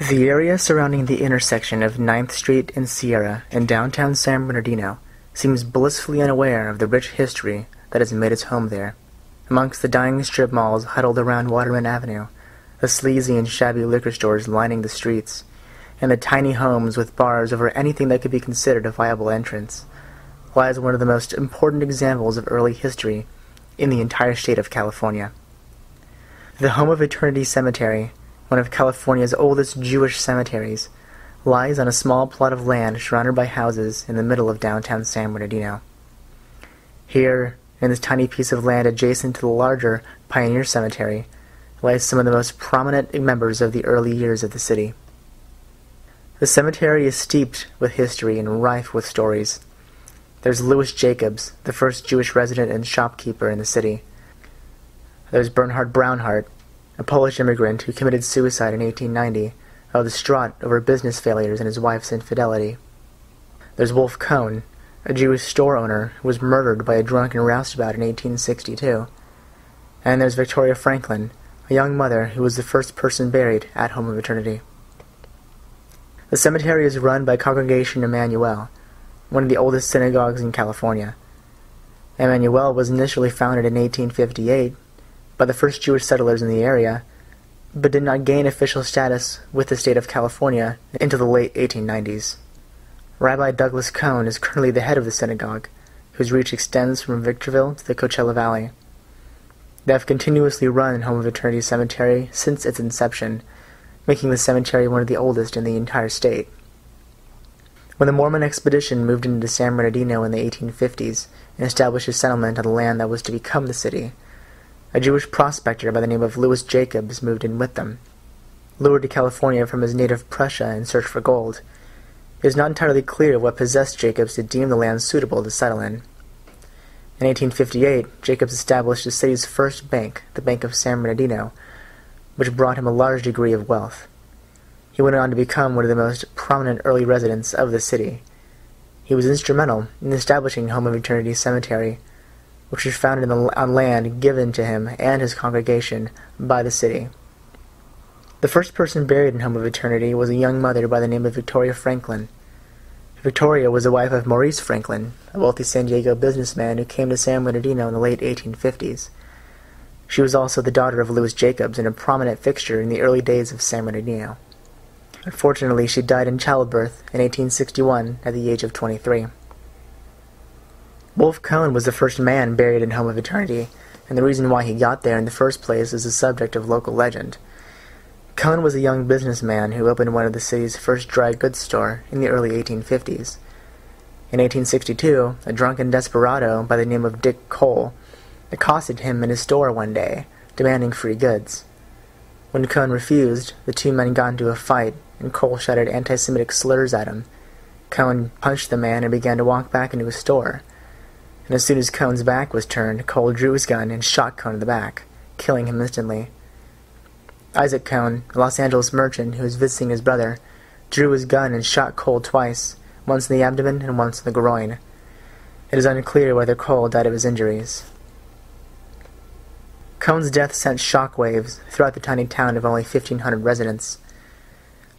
The area surrounding the intersection of Ninth Street and Sierra in downtown San Bernardino seems blissfully unaware of the rich history that has made its home there. Amongst the dying strip malls huddled around Waterman Avenue, the sleazy and shabby liquor stores lining the streets, and the tiny homes with bars over anything that could be considered a viable entrance, lies one of the most important examples of early history in the entire state of California. The home of Eternity Cemetery, one of California's oldest Jewish cemeteries, lies on a small plot of land surrounded by houses in the middle of downtown San Bernardino. Here, in this tiny piece of land adjacent to the larger Pioneer Cemetery, lies some of the most prominent members of the early years of the city. The cemetery is steeped with history and rife with stories. There's Louis Jacobs, the first Jewish resident and shopkeeper in the city. There's Bernhard Braunhardt, a Polish immigrant who committed suicide in 1890 while distraught over business failures and his wife's infidelity. There's Wolf Kohn, a Jewish store owner who was murdered by a drunken roustabout in 1862. And there's Victoria Franklin, a young mother who was the first person buried at Home of Eternity. The cemetery is run by Congregation Emmanuel, one of the oldest synagogues in California. Emmanuel was initially founded in 1858 by the first Jewish settlers in the area, but did not gain official status with the state of California until the late 1890s. Rabbi Douglas Kohn is currently the head of the synagogue, whose reach extends from Victorville to the Coachella Valley. They have continuously run Home of Eternity Cemetery since its inception, making the cemetery one of the oldest in the entire state. When the Mormon expedition moved into San Bernardino in the 1850s and established a settlement on the land that was to become the city, a Jewish prospector by the name of Louis Jacobs moved in with them. Lured to California from his native Prussia in search for gold, it is not entirely clear what possessed Jacobs to deem the land suitable to settle in. In 1858, Jacobs established the city's first bank, the Bank of San Bernardino, which brought him a large degree of wealth. He went on to become one of the most prominent early residents of the city. He was instrumental in establishing Home of Eternity Cemetery, which was founded on land given to him and his congregation by the city. The first person buried in Home of Eternity was a young mother by the name of Victoria Franklin. Victoria was the wife of Maurice Franklin, a wealthy San Diego businessman who came to San Bernardino in the late 1850s. She was also the daughter of Louis Jacobs and a prominent fixture in the early days of San Bernardino. Unfortunately, she died in childbirth in 1861 at the age of 23. Wolf Kohn was the first man buried in Home of Eternity, and the reason why he got there in the first place is the subject of local legend. Kohn was a young businessman who opened one of the city's first dry goods store in the early 1850s. In 1862, a drunken desperado by the name of Dick Cole accosted him in his store one day, demanding free goods. When Kohn refused, the two men got into a fight, and Cole shouted anti-Semitic slurs at him. Kohn punched the man and began to walk back into his store. And as soon as Kohn's back was turned, Cole drew his gun and shot Kohn in the back, killing him instantly. Isaac Kohn, a Los Angeles merchant who was visiting his brother, drew his gun and shot Cole twice, once in the abdomen and once in the groin. It is unclear whether Cole died of his injuries. Kohn's death sent shockwaves throughout the tiny town of only 1,500 residents.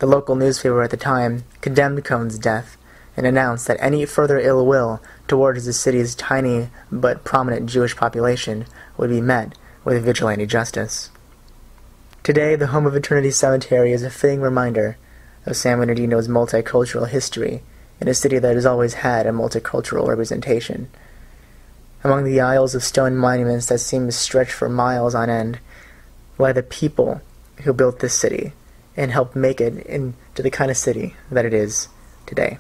The local newspaper at the time condemned Kohn's death and announced that any further ill will towards the city's tiny but prominent Jewish population would be met with vigilante justice. Today, the Home of Eternity Cemetery is a fitting reminder of San Bernardino's multicultural history in a city that has always had a multicultural representation. Among the aisles of stone monuments that seem to stretch for miles on end lie the people who built this city and helped make it into the kind of city that it is today.